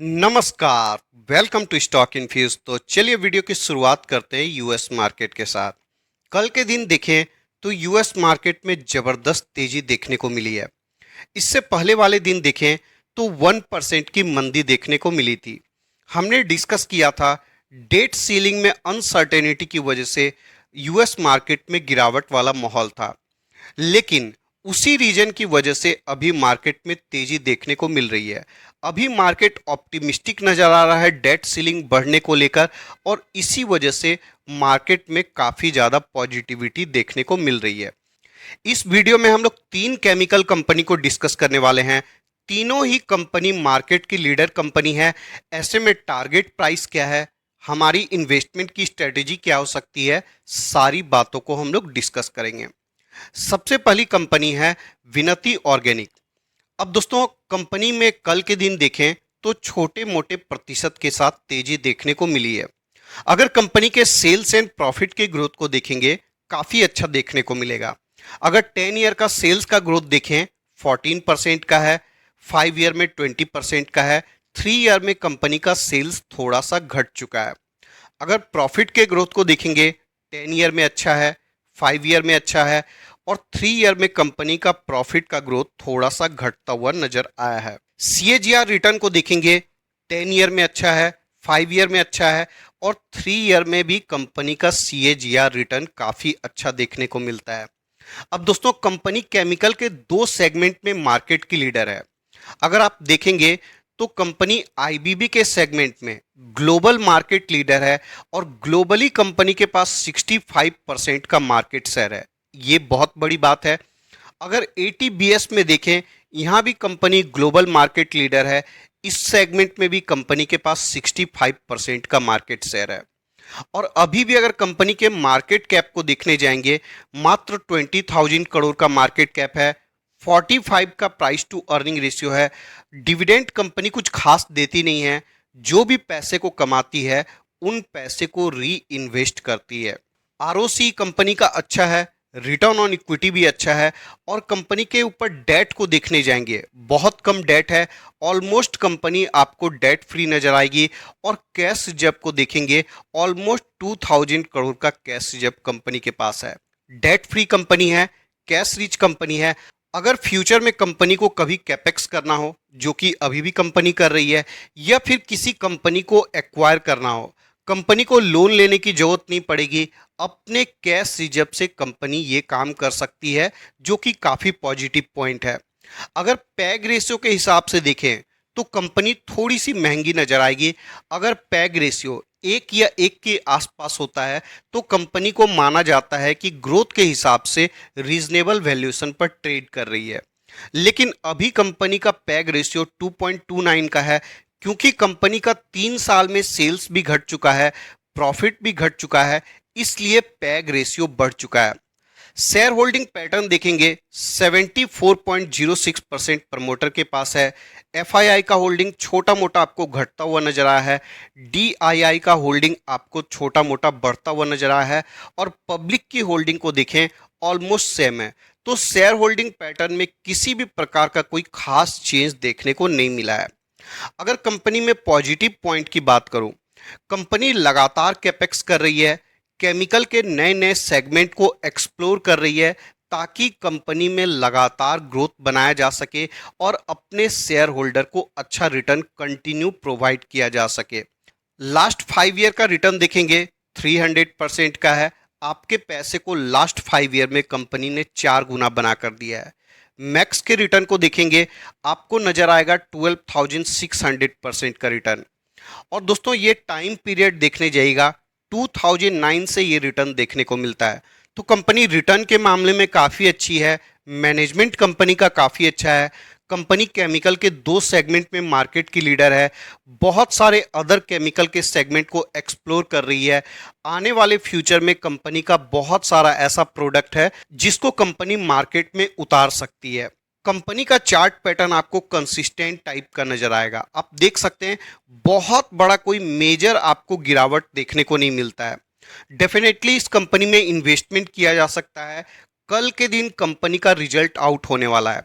नमस्कार। Welcome to stock infuse. तो चलिए वीडियो की शुरुआत करते हैं यूएस मार्केट के साथ। कल के दिन देखें तो यूएस मार्केट में जबरदस्त तेजी देखने को मिली है। इससे पहले वाले दिन देखें तो 1% की मंदी देखने को मिली थी। हमने डिस्कस किया था डेट सीलिंग में अनसर्टेनिटी की वजह से यूएस मार्केट में गिरावट वाला माहौल था, लेकिन उसी रीजन की वजह से अभी मार्केट में तेजी देखने को मिल रही है। अभी मार्केट ऑप्टिमिस्टिक नजर आ रहा है डेट सीलिंग बढ़ने को लेकर, और इसी वजह से मार्केट में काफ़ी ज़्यादा पॉजिटिविटी देखने को मिल रही है। इस वीडियो में हम लोग तीन केमिकल कंपनी को डिस्कस करने वाले हैं। तीनों ही कंपनी मार्केट की लीडर कंपनी है। ऐसे में टारगेट प्राइस क्या है, हमारी इन्वेस्टमेंट की स्ट्रेटेजी क्या हो सकती है, सारी बातों को हम लोग डिस्कस करेंगे। सबसे पहली कंपनी है विनती ऑर्गेनिक। अब दोस्तों, कंपनी में कल के दिन देखें तो छोटे मोटे प्रतिशत के साथ तेजी देखने को मिली है। अगर कंपनी के सेल्स एंड प्रॉफिट के ग्रोथ को देखेंगे, काफ़ी अच्छा देखने को मिलेगा। अगर 10 ईयर का सेल्स का ग्रोथ देखें 14% का है, 5 ईयर में 20% का है, 3 ईयर में कंपनी का सेल्स थोड़ा सा घट चुका है। अगर प्रॉफिट के ग्रोथ को देखेंगे 10 ईयर में अच्छा है, 5 ईयर में अच्छा है, और 3 ईयर में कंपनी का प्रॉफिट का ग्रोथ थोड़ा सा घटता हुआ नजर आया है। सीएजीआर रिटर्न को देखेंगे 10 ईयर में अच्छा है, 5 ईयर में अच्छा है, और 3 ईयर में भी कंपनी का सीएजीआर रिटर्न काफ़ी अच्छा देखने को मिलता है। अब दोस्तों, कंपनी केमिकल के दो सेगमेंट में मार्केट की लीडर है। अगर आप देखेंगे तो कंपनी आईबीबी के सेगमेंट में ग्लोबल मार्केट लीडर है, और ग्लोबली कंपनी के पास 65% का मार्केट शेयर है। ये बहुत बड़ी बात है। अगर एटीबीएस में देखें, यहाँ भी कंपनी ग्लोबल मार्केट लीडर है। इस सेगमेंट में भी कंपनी के पास 65% का मार्केट शेयर है। और अभी भी अगर कंपनी के मार्केट कैप को देखने जाएंगे, मात्र 20,000 करोड़ का मार्केट कैप है, 45 का प्राइस टू अर्निंग रेशियो है। डिविडेंड कंपनी कुछ खास देती नहीं है। जो भी पैसे को कमाती है उन पैसे को री इन्वेस्ट करती है। आरओसी कंपनी का अच्छा है, रिटर्न ऑन इक्विटी भी अच्छा है। और कंपनी के ऊपर डेट को देखने जाएंगे, बहुत कम डेट है। ऑलमोस्ट कंपनी आपको डेट फ्री नजर आएगी। और कैश रिजर्व को देखेंगे, ऑलमोस्ट 2000 करोड़ का कैश रिजर्व कंपनी के पास है। डेट फ्री कंपनी है, कैश रिच कंपनी है। अगर फ्यूचर में कंपनी को कभी कैपेक्स करना हो, जो कि अभी भी कंपनी कर रही है, या फिर किसी कंपनी को एक्वायर करना हो, कंपनी को लोन लेने की जरूरत नहीं पड़ेगी। अपने कैश रिजर्व से कंपनी ये काम कर सकती है, जो कि काफ़ी पॉजिटिव पॉइंट है। अगर पैग रेशियो के हिसाब से देखें तो कंपनी थोड़ी सी महंगी नजर आएगी। अगर पैग रेशियो 1 या 1 के आसपास होता है तो कंपनी को माना जाता है कि ग्रोथ के हिसाब से रीजनेबल वैल्यूएशन पर ट्रेड कर रही है। लेकिन अभी कंपनी का पैग रेशियो 2.29 का है, क्योंकि कंपनी का 3 साल में सेल्स भी घट चुका है, प्रॉफिट भी घट चुका है, इसलिए पैग रेशियो बढ़ चुका है। शेयर होल्डिंग पैटर्न देखेंगे, 74.06% प्रमोटर के पास है। एफआईआई का होल्डिंग छोटा मोटा आपको घटता हुआ नजर आया है। डीआईआई का होल्डिंग आपको छोटा मोटा बढ़ता हुआ नजर आया है। और पब्लिक की होल्डिंग को देखें, ऑलमोस्ट सेम है। तो शेयर होल्डिंग पैटर्न में किसी भी प्रकार का कोई खास चेंज देखने को नहीं मिला है। अगर कंपनी में पॉजिटिव पॉइंट की बात करूं, कंपनी लगातार कैपेक्स कर रही है, केमिकल के नए नए सेगमेंट को एक्सप्लोर कर रही है, ताकि कंपनी में लगातार ग्रोथ बनाया जा सके और अपने शेयर होल्डर को अच्छा रिटर्न कंटिन्यू प्रोवाइड किया जा सके। लास्ट 5 ईयर का रिटर्न देखेंगे, 300% का है। आपके पैसे को लास्ट 5 ईयर में कंपनी ने 4 गुना बना कर दिया है। मैक्स के रिटर्न को देखेंगे, आपको नजर आएगा 12,600% का रिटर्न। और दोस्तों, ये टाइम पीरियड देखने जाइएगा, 2009 से ये रिटर्न देखने को मिलता है। तो कंपनी रिटर्न के मामले में काफ़ी अच्छी है। मैनेजमेंट कंपनी का काफ़ी अच्छा है। कंपनी केमिकल के दो सेगमेंट में मार्केट की लीडर है। बहुत सारे अदर केमिकल के सेगमेंट को एक्सप्लोर कर रही है। आने वाले फ्यूचर में कंपनी का बहुत सारा ऐसा प्रोडक्ट है जिसको कंपनी मार्केट में उतार सकती है। कंपनी का चार्ट पैटर्न आपको कंसिस्टेंट टाइप का नजर आएगा। आप देख सकते हैं, बहुत बड़ा कोई मेजर आपको गिरावट देखने को नहीं मिलता है। डेफिनेटली इस कंपनी में इन्वेस्टमेंट किया जा सकता है। कल के दिन कंपनी का रिजल्ट आउट होने वाला है।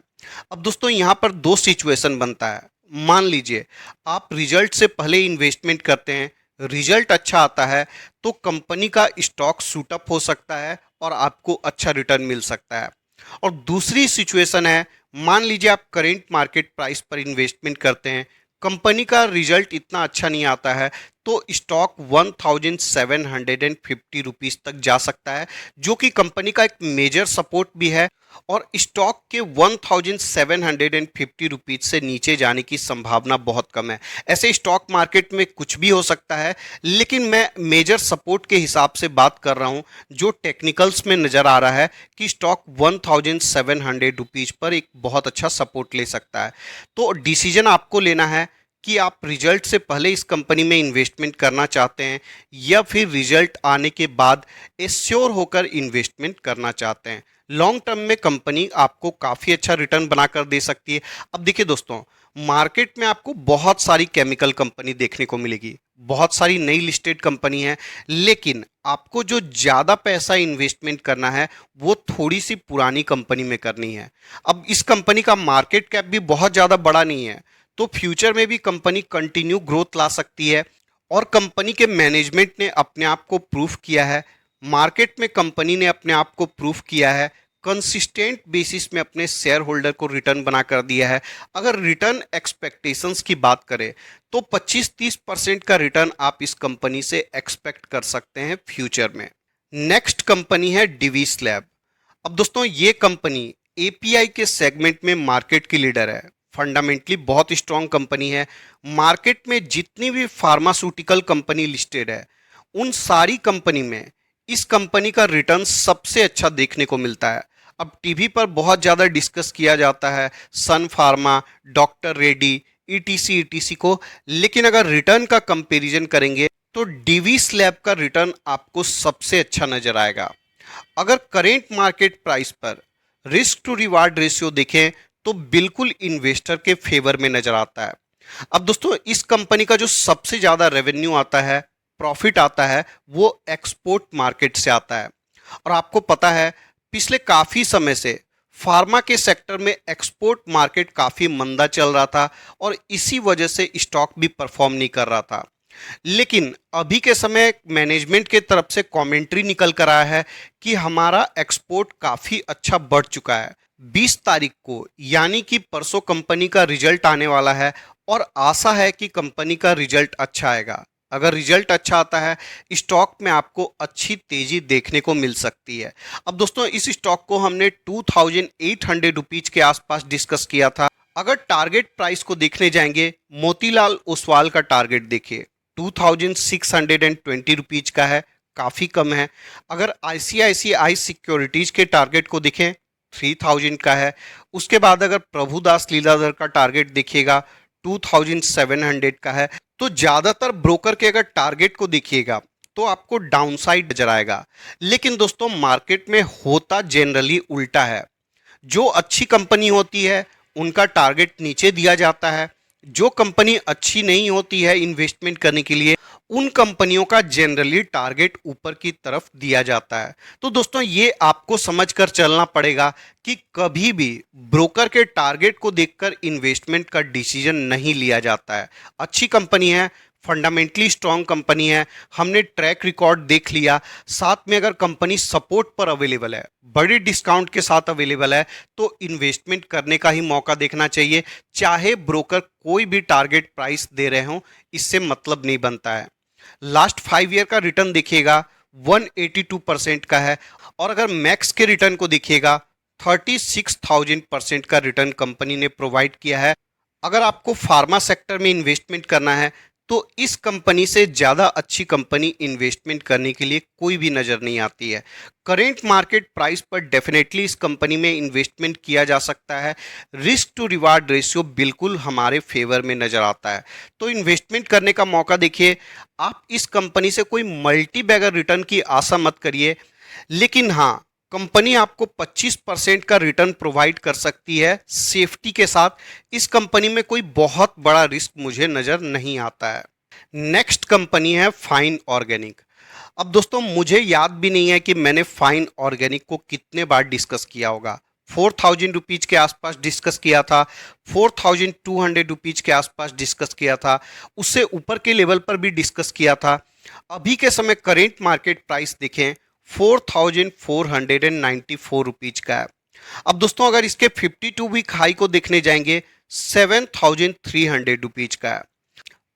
अब दोस्तों, यहाँ पर दो सिचुएशन बनता है। मान लीजिए आप रिजल्ट से पहले इन्वेस्टमेंट करते हैं, रिजल्ट अच्छा आता है तो कंपनी का स्टॉक सूट अप हो सकता है और आपको अच्छा रिटर्न मिल सकता है। और दूसरी सिचुएशन है, मान लीजिए आप करेंट मार्केट प्राइस पर इन्वेस्टमेंट करते हैं, कंपनी का रिजल्ट इतना अच्छा नहीं आता है तो स्टॉक 1750 रुपीज़ तक जा सकता है, जो कि कंपनी का एक मेजर सपोर्ट भी है। और स्टॉक के 1750 रुपीज से नीचे जाने की संभावना बहुत कम है। ऐसे स्टॉक मार्केट में कुछ भी हो सकता है, लेकिन मैं मेजर सपोर्ट के हिसाब से बात कर रहा हूं, जो टेक्निकल्स में नज़र आ रहा है कि स्टॉक 1700 रुपीज पर एक बहुत अच्छा सपोर्ट ले सकता है। तो डिसीजन आपको लेना है कि आप रिजल्ट से पहले इस कंपनी में इन्वेस्टमेंट करना चाहते हैं या फिर रिजल्ट आने के बाद एश्योर होकर इन्वेस्टमेंट करना चाहते हैं। लॉन्ग टर्म में कंपनी आपको काफ़ी अच्छा रिटर्न बनाकर दे सकती है। अब देखिए दोस्तों, मार्केट में आपको बहुत सारी केमिकल कंपनी देखने को मिलेगी, बहुत सारी नई लिस्टेड कंपनी है, लेकिन आपको जो ज़्यादा पैसा इन्वेस्टमेंट करना है वो थोड़ी सी पुरानी कंपनी में करनी है। अब इस कंपनी का मार्केट कैप भी बहुत ज़्यादा बड़ा नहीं है, तो फ्यूचर में भी कंपनी कंटिन्यू ग्रोथ ला सकती है। और कंपनी के मैनेजमेंट ने अपने आप को प्रूफ किया है, मार्केट में कंपनी ने अपने आप को प्रूफ किया है, कंसिस्टेंट बेसिस में अपने शेयर होल्डर को रिटर्न बना कर दिया है। अगर रिटर्न एक्सपेक्टेशंस की बात करें तो 25-30% का रिटर्न आप इस कंपनी से एक्सपेक्ट कर सकते हैं फ्यूचर में। नेक्स्ट कंपनी है डिवीस लैब। अब दोस्तों ये कंपनी एपीआई के सेगमेंट में मार्केट की लीडर है, फंडामेंटली बहुत स्ट्रांग कंपनी है। मार्केट में जितनी भी फार्मास्यूटिकल कंपनी लिस्टेड है उन सारी कंपनी में इस कंपनी का रिटर्न सबसे अच्छा देखने को मिलता है। अब टीवी पर बहुत ज़्यादा डिस्कस किया जाता है Sun Pharma, doctor Reddy, ETC ETC को, लेकिन अगर रिटर्न का कंपैरिजन करेंगे तो डिवीस लैब का रिटर्न आपको सबसे अच्छा नजर आएगा। अगर करेंट मार्केट प्राइस पर रिस्क टू रिवार्ड रेशियो देखें तो बिल्कुल इन्वेस्टर के फेवर में नजर आता है। अब दोस्तों इस कंपनी का जो सबसे ज़्यादा रेवेन्यू आता है, प्रॉफिट आता है, वो एक्सपोर्ट मार्केट से आता है। और आपको पता है पिछले काफ़ी समय से फार्मा के सेक्टर में एक्सपोर्ट मार्केट काफ़ी मंदा चल रहा था और इसी वजह से स्टॉक भी परफॉर्म नहीं कर रहा था। लेकिन अभी के समय मैनेजमेंट के तरफ से कमेंट्री निकल कर आया है कि हमारा एक्सपोर्ट काफ़ी अच्छा बढ़ चुका है। 20 तारीख को यानी कि परसों कंपनी का रिजल्ट आने वाला है और आशा है कि कंपनी का रिजल्ट अच्छा आएगा। अगर रिजल्ट अच्छा आता है स्टॉक में आपको अच्छी तेजी देखने को मिल सकती है। अब दोस्तों इस स्टॉक को हमने 2800 रुपीज के आसपास डिस्कस किया था। अगर टारगेट प्राइस को देखने जाएंगे, मोतीलाल ओसवाल का टारगेट देखिए 2620 रुपीज का है, काफ़ी कम है। अगर आईसीआईसीआई सिक्योरिटीज के टारगेट को देखें 3000 का है। उसके बाद अगर प्रभुदास लीलाधर का टारगेट देखिएगा 2700 का है। तो ज़्यादातर ब्रोकर के अगर टारगेट को देखिएगा तो आपको डाउनसाइड नजर आएगा। लेकिन दोस्तों मार्केट में होता जनरली उल्टा है, जो अच्छी कंपनी होती है उनका टारगेट नीचे दिया जाता है, जो कंपनी अच्छी नहीं होती है इन्वेस्टमेंट करने के लिए उन कंपनियों का जनरली टारगेट ऊपर की तरफ दिया जाता है। तो दोस्तों ये आपको समझकर चलना पड़ेगा कि कभी भी ब्रोकर के टारगेट को देखकर इन्वेस्टमेंट का डिसीजन नहीं लिया जाता है। अच्छी कंपनी है, फंडामेंटली स्ट्रांग कंपनी है, हमने ट्रैक रिकॉर्ड देख लिया, साथ में अगर कंपनी सपोर्ट पर अवेलेबल है, बड़ी डिस्काउंट के साथ अवेलेबल है, तो इन्वेस्टमेंट करने का ही मौका देखना चाहिए। चाहे ब्रोकर कोई भी टारगेट प्राइस दे रहे हों, इससे मतलब नहीं बनता है। लास्ट 5 ईयर का रिटर्न देखिएगा 182% का है और अगर मैक्स के रिटर्न को देखिएगा 36,000% का रिटर्न कंपनी ने प्रोवाइड किया है। अगर आपको फार्मा सेक्टर में इन्वेस्टमेंट करना है तो इस कंपनी से ज़्यादा अच्छी कंपनी इन्वेस्टमेंट करने के लिए कोई भी नज़र नहीं आती है। करेंट मार्केट प्राइस पर डेफिनेटली इस कंपनी में इन्वेस्टमेंट किया जा सकता है। रिस्क टू रिवार्ड रेशियो बिल्कुल हमारे फेवर में नज़र आता है, तो इन्वेस्टमेंट करने का मौका देखिए। आप इस कंपनी से कोई मल्टी बैगर रिटर्न की आशा मत करिए, लेकिन हाँ कंपनी आपको 25% का रिटर्न प्रोवाइड कर सकती है सेफ्टी के साथ। इस कंपनी में कोई बहुत बड़ा रिस्क मुझे नज़र नहीं आता है। नेक्स्ट कंपनी है फाइन ऑर्गेनिक। अब दोस्तों मुझे याद भी नहीं है कि मैंने फाइन ऑर्गेनिक को कितने बार डिस्कस किया होगा। ₹4,000 के आसपास डिस्कस किया था, ₹4,200 के आसपास डिस्कस किया था, उससे ऊपर के लेवल पर भी डिस्कस किया था। अभी के समय करेंट मार्केट प्राइस देखें ₹4,494 का है। अब दोस्तों अगर इसके 52 वीक हाई को देखने जाएंगे ₹7,300 का है।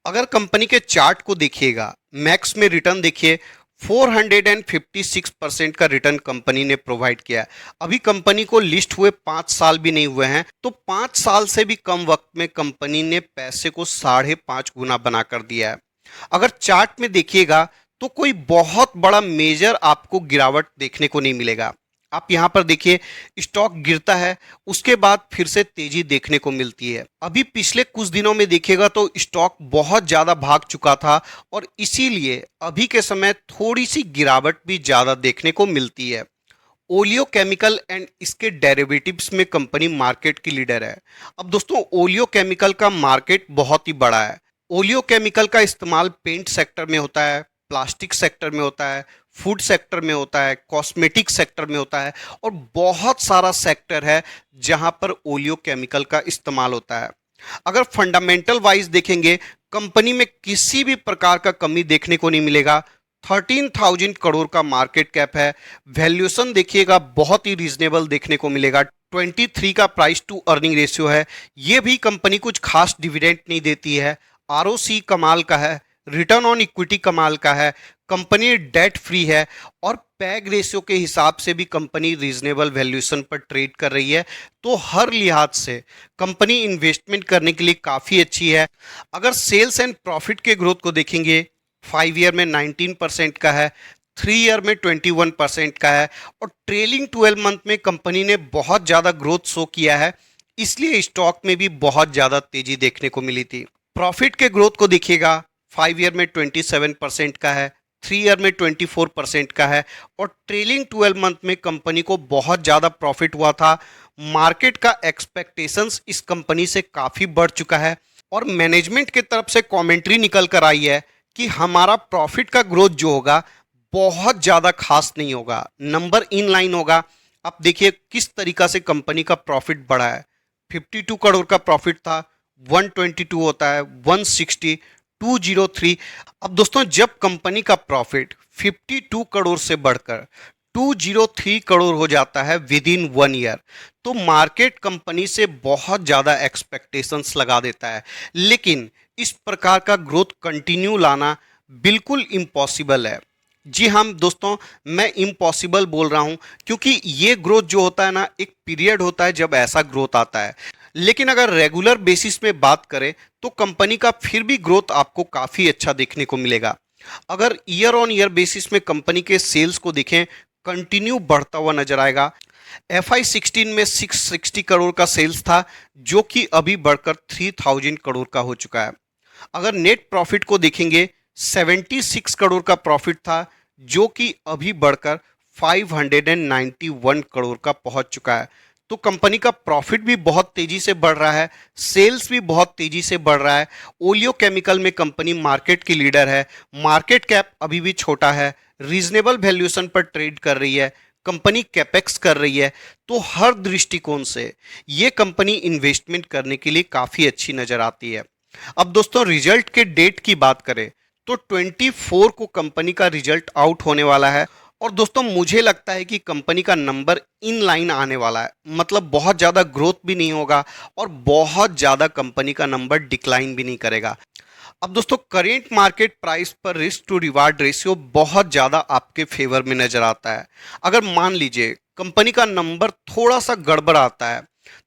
अगर कंपनी के चार्ट को देखिएगा, मैक्स में रिटर्न देखिए, 456% का रिटर्न कंपनी ने प्रोवाइड किया है। अभी कंपनी को लिस्ट हुए 5 साल भी नहीं हुए हैं, तो 5 साल से भी कम वक्त में कंपनी ने पैसे को 5.5 गुना बना कर दिया है। अगर चार्ट में देखिएगा तो कोई बहुत बड़ा मेजर आपको गिरावट देखने को नहीं मिलेगा। आप यहां पर देखिए, स्टॉक गिरता है, उसके बाद फिर से तेजी देखने को मिलती है। अभी पिछले कुछ दिनों में देखिएगा तो स्टॉक बहुत ज्यादा भाग चुका था और इसीलिए अभी के समय थोड़ी सी गिरावट भी ज्यादा देखने को मिलती है। ओलियो केमिकल एंड इसके डेरिवेटिव्स में कंपनी मार्केट की लीडर है। अब दोस्तों ओलियो केमिकल का मार्केट बहुत ही बड़ा है। ओलियो केमिकल का इस्तेमाल पेंट सेक्टर में होता है, प्लास्टिक सेक्टर में होता है, फूड सेक्टर में होता है, कॉस्मेटिक सेक्टर में होता है और बहुत सारा सेक्टर है जहां पर ओलियो केमिकल का इस्तेमाल होता है। अगर फंडामेंटल वाइज देखेंगे, कंपनी में किसी भी प्रकार का कमी देखने को नहीं मिलेगा। 13,000 करोड़ का मार्केट कैप है। वैल्यूएशन देखिएगा बहुत ही रीजनेबल देखने को मिलेगा। 23 का प्राइस टू अर्निंग रेशियो है। ये भी कंपनी कुछ खास डिविडेंड नहीं देती है। आरओसी कमाल का है, रिटर्न ऑन इक्विटी कमाल का है, कंपनी डेट फ्री है और पैग रेशियो के हिसाब से भी कंपनी रीजनेबल वैल्यूएशन पर ट्रेड कर रही है। तो हर लिहाज से कंपनी इन्वेस्टमेंट करने के लिए काफ़ी अच्छी है। अगर सेल्स एंड प्रॉफिट के ग्रोथ को देखेंगे, 5 ईयर में 19% का है, 3 ईयर में 21% का है और ट्रेलिंग 12 मंथ में कंपनी ने बहुत ज़्यादा ग्रोथ शो किया है, इसलिए स्टॉक में भी बहुत ज़्यादा तेजी देखने को मिली थी। प्रॉफिट के ग्रोथ को देखिएगा, 5 ईयर में 27% का है, 3 ईयर में 24% का है और ट्रेलिंग 12 मंथ में कंपनी को बहुत ज़्यादा प्रॉफिट हुआ था। मार्केट का एक्सपेक्टेशंस इस कंपनी से काफ़ी बढ़ चुका है और मैनेजमेंट की तरफ से कमेंट्री निकल कर आई है कि हमारा प्रॉफिट का ग्रोथ जो होगा बहुत ज़्यादा खास नहीं होगा, नंबर इन लाइन होगा। आप देखिए किस तरीका से कंपनी का प्रॉफिट बढ़ा है। 52 करोड़ का प्रॉफिट था, 122 होता है, 160, 203। अब दोस्तों जब कंपनी का प्रॉफिट 52 करोड़ से बढ़कर 203 करोड़ हो जाता है विद इन 1 ईयर, तो मार्केट कंपनी से बहुत ज़्यादा एक्सपेक्टेशंस लगा देता है। लेकिन इस प्रकार का ग्रोथ कंटिन्यू लाना बिल्कुल इम्पॉसिबल है। जी हाँ दोस्तों, मैं इम्पॉसिबल बोल रहा हूँ क्योंकि ये ग्रोथ जो होता है ना, एक पीरियड होता है जब ऐसा ग्रोथ आता है। लेकिन अगर रेगुलर बेसिस में बात करें तो कंपनी का फिर भी ग्रोथ आपको काफ़ी अच्छा देखने को मिलेगा। अगर ईयर ऑन ईयर बेसिस में कंपनी के सेल्स को देखें, कंटिन्यू बढ़ता हुआ नजर आएगा। FY16 में 660 करोड़ का सेल्स था जो कि अभी बढ़कर 3,000 करोड़ का हो चुका है। अगर नेट प्रॉफिट को देखेंगे, 76 करोड़ का प्रॉफिट था जो कि अभी बढ़कर 591 करोड़ का पहुंच चुका है। तो कंपनी का प्रॉफिट भी बहुत तेजी से बढ़ रहा है, सेल्स भी बहुत तेजी से बढ़ रहा है। ओलियो केमिकल में कंपनी मार्केट की लीडर है, मार्केट कैप अभी भी छोटा है, रीजनेबल वैल्यूएशन पर ट्रेड कर रही है, कंपनी कैपेक्स कर रही है। तो हर दृष्टिकोण से ये कंपनी इन्वेस्टमेंट करने के लिए काफ़ी अच्छी नज़र आती है। अब दोस्तों रिजल्ट के डेट की बात करें तो 24 को कंपनी का रिजल्ट आउट होने वाला है और दोस्तों मुझे लगता है कि कंपनी का नंबर इन लाइन आने वाला है, मतलब बहुत ज़्यादा ग्रोथ भी नहीं होगा और बहुत ज़्यादा कंपनी का नंबर डिक्लाइन भी नहीं करेगा। अब दोस्तों करेंट मार्केट प्राइस पर रिस्क टू रिवार्ड रेशियो बहुत ज़्यादा आपके फेवर में नज़र आता है। अगर मान लीजिए कंपनी का नंबर थोड़ा सा गड़बड़ आता है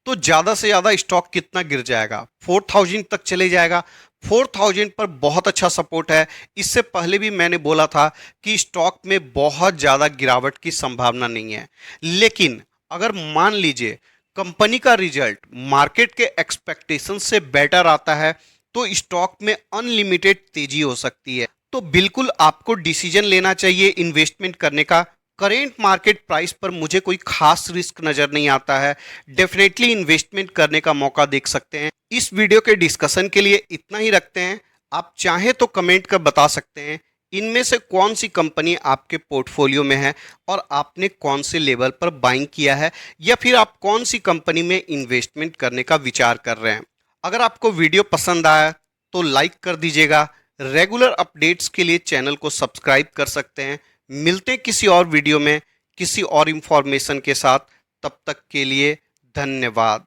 तो ज़्यादा से ज़्यादा स्टॉक कितना गिर जाएगा, 4,000 तक चले जाएगा। 4,000 पर बहुत अच्छा सपोर्ट है। इससे पहले भी मैंने बोला था कि स्टॉक में बहुत ज़्यादा गिरावट की संभावना नहीं है। लेकिन अगर मान लीजिए कंपनी का रिजल्ट मार्केट के एक्सपेक्टेशन से बेटर आता है तो स्टॉक में अनलिमिटेड तेजी हो सकती है। तो बिल्कुल आपको डिसीजन लेना चाहिए इन्वेस्टमेंट करने का। करेंट मार्केट प्राइस पर मुझे कोई खास रिस्क नज़र नहीं आता है, डेफिनेटली इन्वेस्टमेंट करने का मौका देख सकते हैं। इस वीडियो के डिस्कशन के लिए इतना ही रखते हैं। आप चाहें तो कमेंट कर बता सकते हैं इनमें से कौन सी कंपनी आपके पोर्टफोलियो में है और आपने कौन से लेवल पर बाइंग किया है, या फिर आप कौन सी कंपनी में इन्वेस्टमेंट करने का विचार कर रहे हैं। अगर आपको वीडियो पसंद आया तो लाइक कर दीजिएगा। रेगुलर अपडेट्स के लिए चैनल को सब्सक्राइब कर सकते हैं। मिलते हैं किसी और वीडियो में किसी और इंफॉर्मेशन के साथ। तब तक के लिए धन्यवाद।